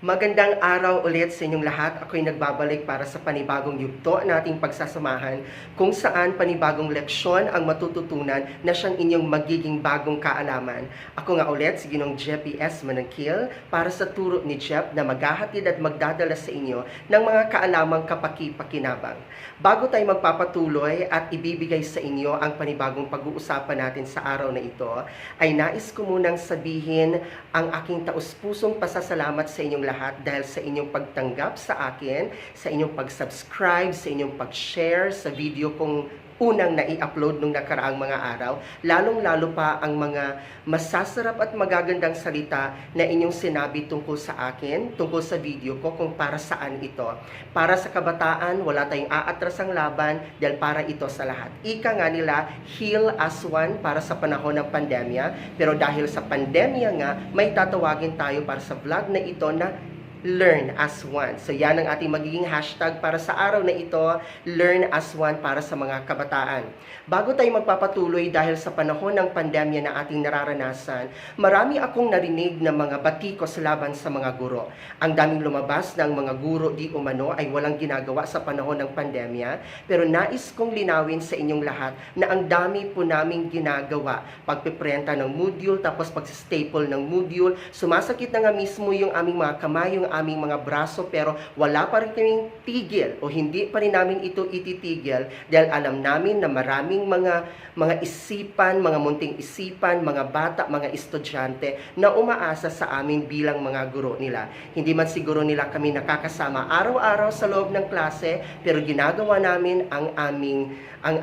Magandang araw ulit sa inyong lahat. Ako'y nagbabalik para sa panibagong yugto nating pagsasamahan kung saan panibagong leksyon ang matututunan na siyang inyong magiging bagong kaalaman. Ako nga ulit si Ginong Jeppy S. Manangkil para sa turo ni Jeff na maghahatid at magdadala sa inyo ng mga kaalamang kapaki-pakinabang. Bago tayo magpapatuloy at ibibigay sa inyo ang panibagong pag-uusapan natin sa araw na ito, ay nais ko munang sabihin ang aking taus-pusong pasasalamat sa inyong lahat dahil sa inyong pagtanggap sa akin, sa inyong pag-subscribe, sa inyong pag-share sa video kong unang nai-upload nung nakaraang mga araw, lalong-lalo pa ang mga masasarap at magagandang salita na inyong sinabi tungkol sa akin, tungkol sa video ko kung para saan ito. Para sa kabataan, wala tayong aatrasang laban dahil para ito sa lahat. Ika nga nila, heal as one para sa panahon ng pandemya, pero dahil sa pandemya nga, may tatawagin tayo para sa vlog na ito na Learn as one. So yan ang ating magiging hashtag para sa araw na ito, Learn as one para sa mga kabataan. Bago tayo magpapatuloy dahil sa panahon ng pandemya na ating nararanasan, marami akong narinig na mga batikos laban sa mga guro. Ang daming lumabas ng mga guro di umano ay walang ginagawa sa panahon ng pandemya, pero nais kong linawin sa inyong lahat na ang dami po naming ginagawa. Pagpiprenta ng module, tapos pag-staple ng module, sumasakit na nga mismo yung aming mga kamay, yung aming mga braso, pero wala pa rin kaming tigil o hindi pa rin namin ito ititigil dahil alam namin na maraming mga isipan, mga munting isipan, mga bata, mga estudyante na umaasa sa amin bilang mga guro nila. Hindi man siguro nila kami nakakasama araw-araw sa loob ng klase, pero ginagawa namin ang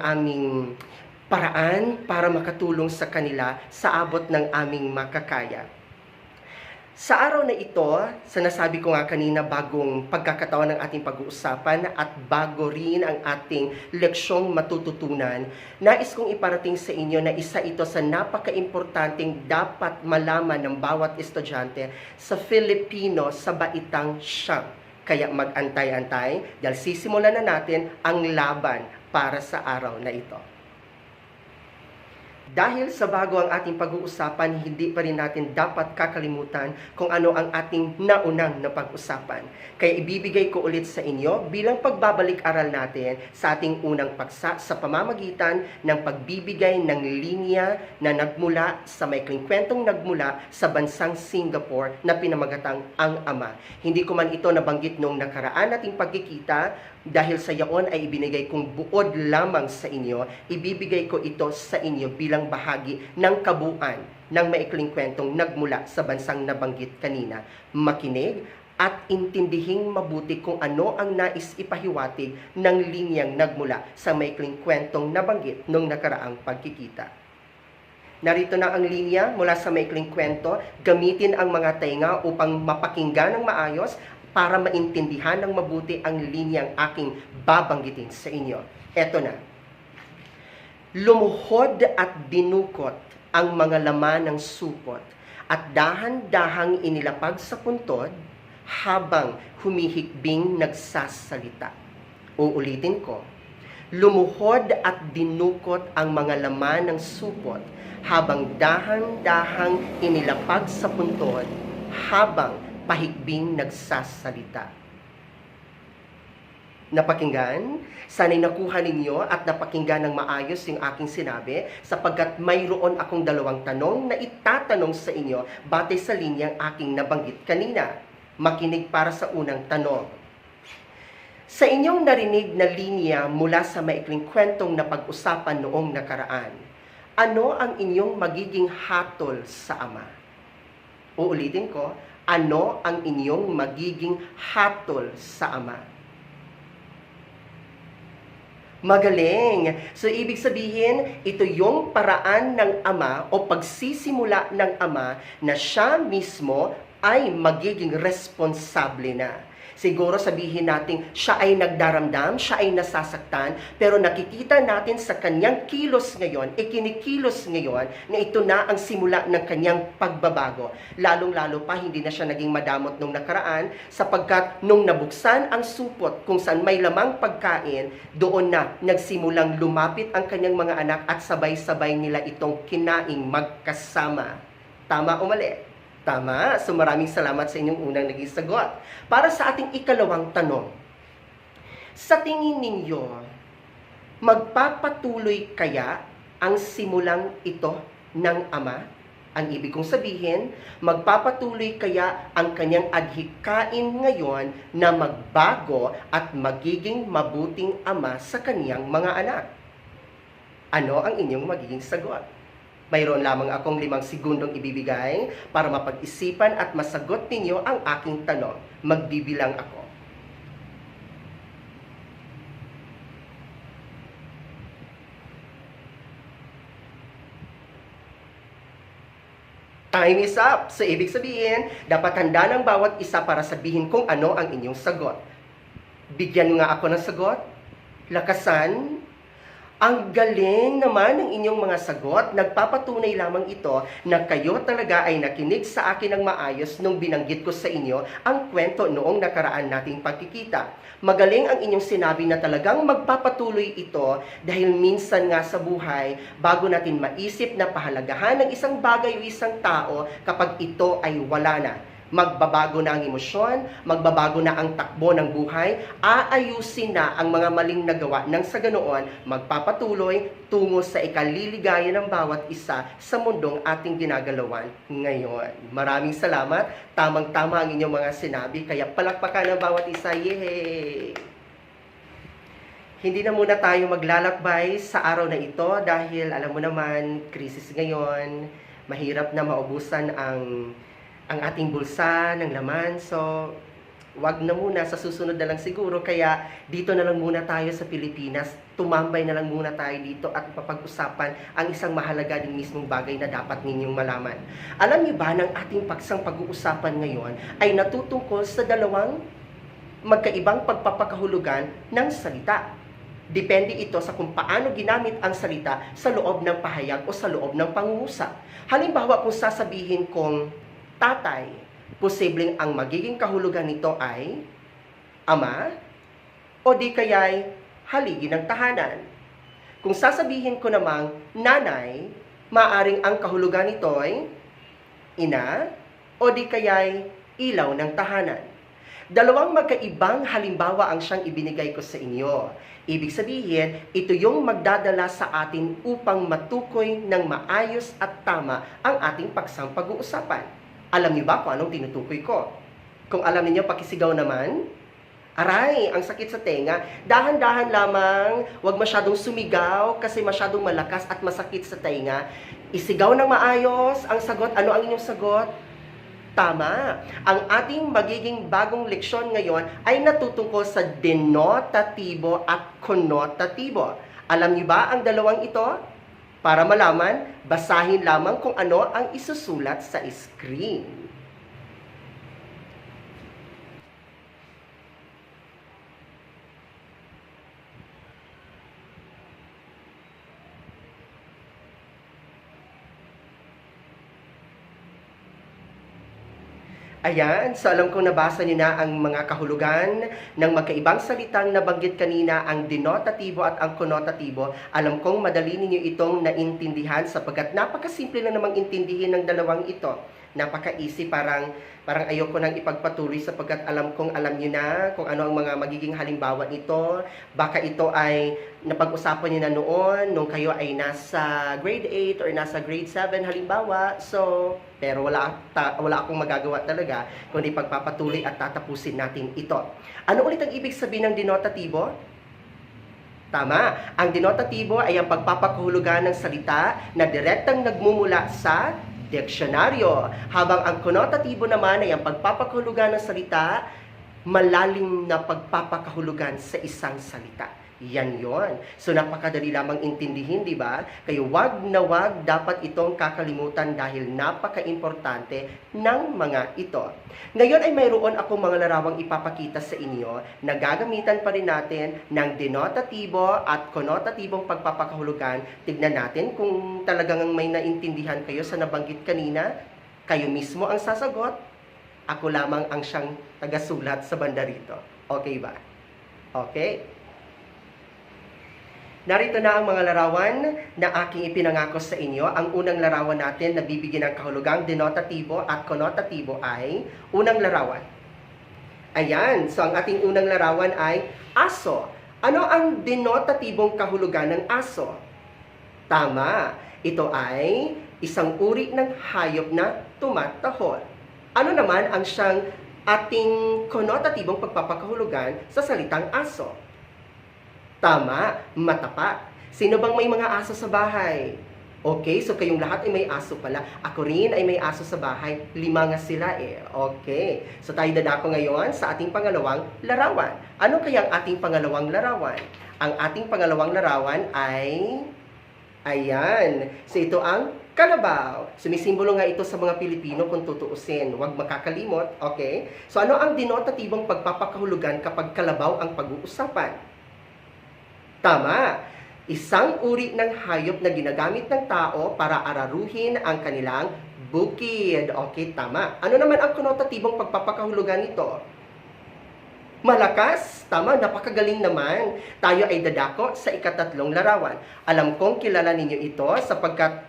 aming paraan para makatulong sa kanila sa abot ng aming makakaya. Sa araw na ito, sinasabi ko nga kanina bagong pagkakataon ng ating pag-uusapan at bago rin ang ating leksyong matututunan, nais kong iparating sa inyo na isa ito sa napaka-importanting dapat malaman ng bawat estudyante sa Filipino sa baitang siyam. Kaya mag-antay-antay dahil sisimulan na natin ang laban para sa araw na ito. Dahil sa bago ang ating pag-uusapan, hindi pa rin natin dapat kakalimutan kung ano ang ating naunang na pag-usapan. Kaya ibibigay ko ulit sa inyo bilang pagbabalik-aral natin sa ating unang paksa sa pamamagitan ng pagbibigay ng linya na nagmula sa maikling kwentong nagmula sa bansang Singapore na pinamagatang Ang Ama. Hindi ko man ito nabanggit noong nakaraan nating pagkikita, dahil sa yaon ay ibinigay kong buod lamang sa inyo, ibibigay ko ito sa inyo bilang bahagi ng kabuuan ng maikling kwentong nagmula sa bansang nabanggit kanina. Makinig at intindihing mabuti kung ano ang nais ipahiwatig ng linyang nagmula sa maikling kwentong nabanggit nung nakaraang pagkikita. Narito na ang linya mula sa maikling kwento. Gamitin ang mga tainga upang mapakinggan ng maayos para maintindihan ng mabuti ang linyang aking babanggitin sa inyo. Eto na. Lumuhod at dinukot ang mga laman ng supot at dahan-dahang inilapag sa puntod habang humihikbing nagsasalita. Uulitin ko. Lumuhod at dinukot ang mga laman ng supot habang dahan-dahang inilapag sa puntod habang pahikbing nagsasalita. Napakinggan? Sana'y nakuha ninyo at napakinggan ng maayos yung aking sinabi sapagkat mayroon akong dalawang tanong na itatanong sa inyo batay sa linyang aking nabanggit kanina. Makinig para sa unang tanong. Sa inyong narinig na linya mula sa maikling kwentong na pag-usapan noong nakaraan, ano ang inyong magiging hatol sa Ama? Uulitin ko, ano ang inyong magiging hatol sa Ama? Magaling! So, ibig sabihin, ito yung paraan ng Ama o pagsisimula ng Ama na siya mismo ay magiging responsable na. Siguro sabihin natin, siya ay nagdaramdam, siya ay nasasaktan, pero nakikita natin sa kanyang kilos ngayon, ikinikilos ngayon, na ito na ang simula ng kanyang pagbabago. Lalong-lalo pa, hindi na siya naging madamot nung nakaraan, sapagkat nung nabuksan ang supot kung saan may lamang pagkain, doon na nagsimulang lumapit ang kanyang mga anak at sabay-sabay nila itong kinaing magkasama. Tama o mali? Tama. So maraming salamat sa inyong unang naging sagot. Para sa ating ikalawang tanong, sa tingin ninyo, magpapatuloy kaya ang simulang ito ng Ama? Ang ibig kong sabihin, magpapatuloy kaya ang kanyang adhikain ngayon na magbago at magiging mabuting ama sa kaniyang mga anak? Ano ang inyong magiging sagot? Mayroon lamang akong 5 segundong ibibigay para mapag-isipan at masagot ninyo ang aking tanong. Magbibilang ako. Time is up. So, ibig sabihin, dapat handa ng bawat isa para sabihin kung ano ang inyong sagot. Bigyan nga ako ng sagot. Lakasan. Ang galing naman ng inyong mga sagot. Nagpapatunay lamang ito na kayo talaga ay nakinig sa akin ng maayos nung binanggit ko sa inyo ang kwento noong nakaraan nating pagkikita. Magaling ang inyong sinabi na talagang magpapatuloy ito dahil minsan nga sa buhay, bago natin maisip na pahalagahan ng isang bagay o isang tao kapag ito ay wala na. Magbabago na ang emosyon, magbabago na ang takbo ng buhay, aayusin na ang mga maling nagawa nang sa ganoon magpapatuloy tungo sa ikaliligaya ng bawat isa sa mundong ating ginagalawan ngayon. Maraming salamat. Tamang-tama ang inyong mga sinabi, kaya palakpakan ng bawat isa. Yehey! Hindi na muna tayo maglalakbay sa araw na ito dahil alam mo naman, krisis ngayon, mahirap na maubusan ang ating bulsa ng laman. So, wag na muna, sa susunod na lang siguro. Kaya dito na lang muna tayo sa Pilipinas. Tumambay na lang muna tayo dito at mapag-usapan ang isang mahalaga din mismong bagay na dapat ninyong malaman. Alam niyo ba, ng ating paksang pag-uusapan ngayon ay natutungkol sa dalawang magkaibang pagpapakahulugan ng salita. Depende ito sa kung paano ginamit ang salita sa loob ng pahayag o sa loob ng pangungusap. Halimbawa, kung sasabihin kong tatay, posibleng ang magiging kahulugan nito ay ama o di kaya'y haligi ng tahanan. Kung sasabihin ko namang nanay, maaring ang kahulugan nito ay ina o di kaya'y ilaw ng tahanan. Dalawang magkaibang halimbawa ang siyang ibinigay ko sa inyo. Ibig sabihin, ito yung magdadala sa atin upang matukoy ng maayos at tama ang ating paksang pag-uusapan. Alam niyo ba kung anong tinutukoy ko? Kung alam niyo, pakisigaw naman. Aray, ang sakit sa tenga. Dahan-dahan lamang, huwag masyadong sumigaw kasi masyadong malakas at masakit sa tenga. Isigaw ng maayos ang sagot. Ano ang inyong sagot? Tama. Ang ating magiging bagong leksyon ngayon ay natutungkol sa denotatibo at konotatibo. Alam niyo ba ang dalawang ito? Para malaman, basahin lamang kung ano ang isusulat sa screen. Ayan, so alam kong nabasa niyo na ang mga kahulugan ng magkaibang salitang nabanggit kanina, ang denotatibo at ang konotatibo. Alam kong madali ninyo itong naintindihan sapagkat napakasimple lang namang intindihin ng dalawang ito. Napaka-easy, parang ayoko nang ipagpatuloy sapagkat alam kong alam niyo na kung ano ang mga magiging halimbawa nito. Baka ito ay napag-usapan niyo na noon nung kayo ay nasa grade 8 or nasa grade 7 halimbawa. So, pero wala akong magagawa talaga kundi pagpapatuloy at tatapusin natin ito. Ano ulit ang ibig sabihin ng denotatibo? Tama, ang denotatibo ay ang pagpapakahulugan ng salita na direktang nagmumula sa diksyonaryo. Habang ang konotatibo naman ay ang pagpapakahulugan ng salita, malalim na pagpapakahulugan sa isang salita. Yan yon. So napakadali lamang intindihin, di ba? Kaya wag na wag dapat itong kakalimutan dahil napaka-importante ng mga ito. Ngayon ay mayroon akong mga larawang ipapakita sa inyo na gagamitan pa rin natin ng denotatibo at konotatibong pagpapakahulugan. Tignan natin kung talagang may naintindihan kayo sa nabanggit kanina. Kayo mismo ang sasagot. Ako lamang ang siyang tagasulat sa banda rito. Okay ba? Okay? Narito na ang mga larawan na aking ipinangako sa inyo. Ang unang larawan natin na bibigyan ng kahulugang denotatibo at konotatibo ay unang larawan. Ayan, so ang ating unang larawan ay aso. Ano ang denotatibong kahulugan ng aso? Tama, ito ay isang uri ng hayop na tumatahol. Ano naman ang siyang ating konotatibong pagpapakahulugan sa salitang aso? Tama, matapat. Sino bang may mga aso sa bahay? Okay, so kayong lahat ay may aso pala. Ako rin ay may aso sa bahay. 5 nga sila eh. Okay, so tayo dadako ngayon sa ating pangalawang larawan. Ano kaya ang ating pangalawang larawan? Ang ating pangalawang larawan ay... Ayan, so ito ang kalabaw. Sumisimbolo nga ito sa mga Pilipino kung tutuusin. Huwag makakalimot, okay? So ano ang denotatibong pagpapakahulugan kapag kalabaw ang pag-uusapan? Tama, isang uri ng hayop na ginagamit ng tao para araruhin ang kanilang bukid. Okay, tama. Ano naman ang konotatibong pagpapakahulugan nito? Malakas, tama, napakagaling naman. Tayo ay dadako sa ikatatlong larawan. Alam kong kilala ninyo ito sapagkat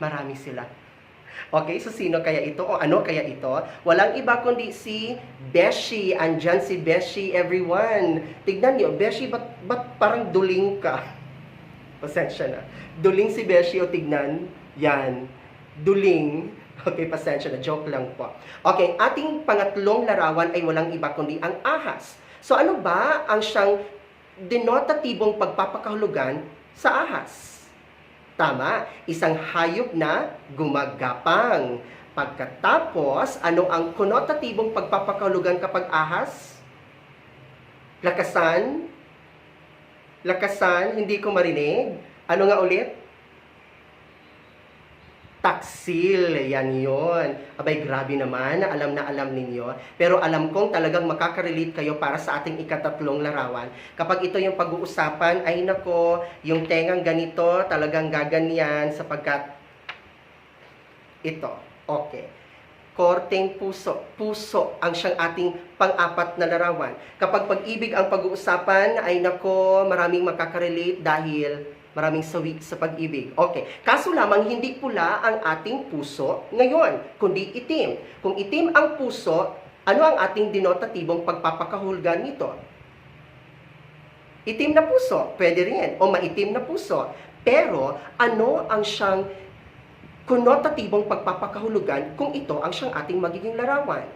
marami sila. Okay, so sino kaya ito o ano kaya ito? Walang iba kundi si Beshi. Andyan si Beshi, everyone. Tignan niyo, Beshi, ba't parang duling ka? Pasensya na. Duling si Beshi o tignan? Yan. Duling. Okay, pasensya na. Joke lang po. Okay, ating pangatlong larawan ay walang iba kundi ang ahas. So ano ba ang siyang denotatibong pagpapakahulugan sa ahas? Tama, isang hayop na gumagapang. Pagkatapos, ano ang konotatibong pagpapakahulugan kapag ahas? Lakasan? Lakasan, hindi ko marinig. Ano nga ulit? Taksil, yan yon. Abay, grabe naman, alam na alam ninyo. Pero alam kong talagang makaka-relate kayo para sa ating ikatatlong larawan. Kapag ito yung pag-uusapan, ay nako, yung tengang ganito, talagang gaganyan sapagkat ito. Okay. Korteng puso. Puso ang siyang ating pang-apat na larawan. Kapag pag-ibig ang pag-uusapan, ay nako, maraming makaka-relate dahil maraming sawi sa pag-ibig. Okay. Kaso lamang, hindi pula ang ating puso ngayon, kundi itim. Kung itim ang puso, ano ang ating denotatibong pagpapakahulugan nito? Itim na puso, pwede rin. O maitim na puso. Pero, ano ang siyang konotatibong pagpapakahulugan kung ito ang siyang ating magiging larawan?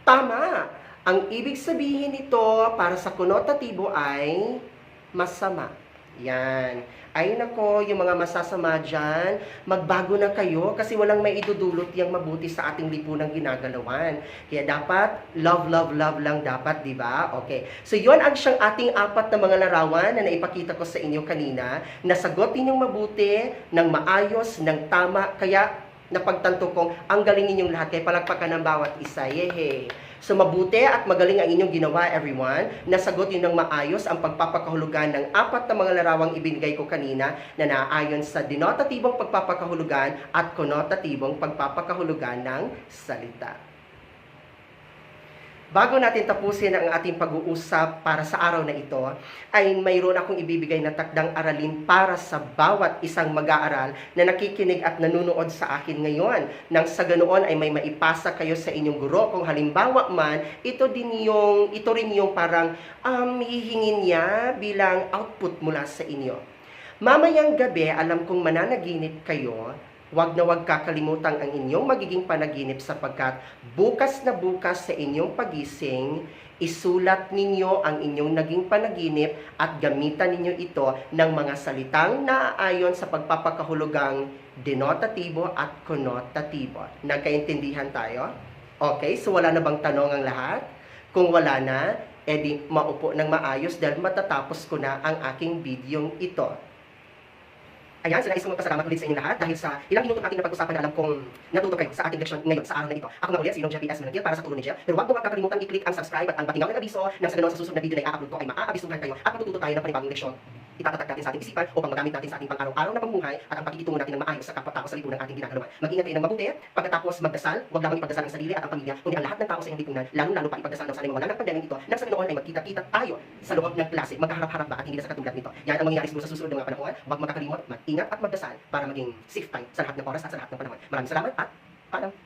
Tama! Ang ibig sabihin nito para sa konotatibo ay masama. Yan. Ay nako, yung mga masasama dyan, magbago na kayo kasi walang may idudulot yung mabuti sa ating lipunang ginagalawan. Kaya dapat, love, love, love lang dapat, di ba? Okay. So, yon ang siyang ating apat na mga larawan na naipakita ko sa inyo kanina. Nasagutin yung mabuti, ng maayos, ng tama. Kaya, napagtanto kong, ang galing ninyong lahat. Kaya palagpakan ng bawat isa. Yehe. So mabuti at magaling ang inyong ginawa, everyone. Nasagot yun ng maayos ang pagpapakahulugan ng apat na mga larawang ibinigay ko kanina na naayon sa denotatibong pagpapakahulugan at konotatibong pagpapakahulugan ng salita. Bago natin tapusin ang ating pag-uusap para sa araw na ito, ay mayroon akong ibibigay na takdang aralin para sa bawat isang mag-aaral na nakikinig at nanunood sa akin ngayon. Nang sa ganoon ay may maipasa kayo sa inyong guro. Kung halimbawa man, ito rin yung parang hihingin niya bilang output mula sa inyo. Mamayang gabi, alam kong mananaginip kayo. Huwag na huwag kakalimutan ang inyong magiging panaginip sapagkat bukas na bukas sa inyong pagising, isulat ninyo ang inyong naging panaginip at gamitan ninyo ito ng mga salitang naaayon sa pagpapakahulugang denotatibo at konotatibo. Nagkaintindihan tayo? Okay, so wala na bang tanong ang lahat? Kung wala na, edi maupo ng maayos dahil matatapos ko na ang aking videong ito. Ayan, so nais kong magpasalamat ulit sa inyong lahat dahil sa ilang minuto natin na pag-usapan na alam kong natuto kayo sa ating leksyon ngayon sa araw na ito. Ako nga ulit, si Ilong Jeff P.S. Managil para sa tulong ni Jeff. Pero huwag mo kakalimutan i-click ang subscribe at ang patingaw ng abiso nang sa ganoon sa susunod na video na i-upload ko ay maa-abisuhan kayo at matututo tayo ng panibagong leksyon. itatatag natin sa ating isipan upang magamit natin sa ating pang-araw-araw na pamumuhay at ang pakikitungo natin ng maayos sa kapwa-tao sa lipunan ating ginagawa. Mag-ingat kayo ng mabuti, pagkatapos magdasal, huwag lamang ipagdasal ang sarili at ang pamilya, kundi ang lahat ng tao sa iyong lipunan, lalo-lalo pa ipagdasal ng sanay mawala ng pandemya ito, nang sa Panginoon ay magkita-kita tayo sa loob ng klase, magkaharap-harap ba at hindi na sa katulad nito. Yan ang mangyayari siguro sa susunod ng mga panahon. Huwag magkakalimot, mag-ingat at magdasal para maging safe tayo sa lahat ng oras at sa lahat ng panahon. Maraming salamat at paalam.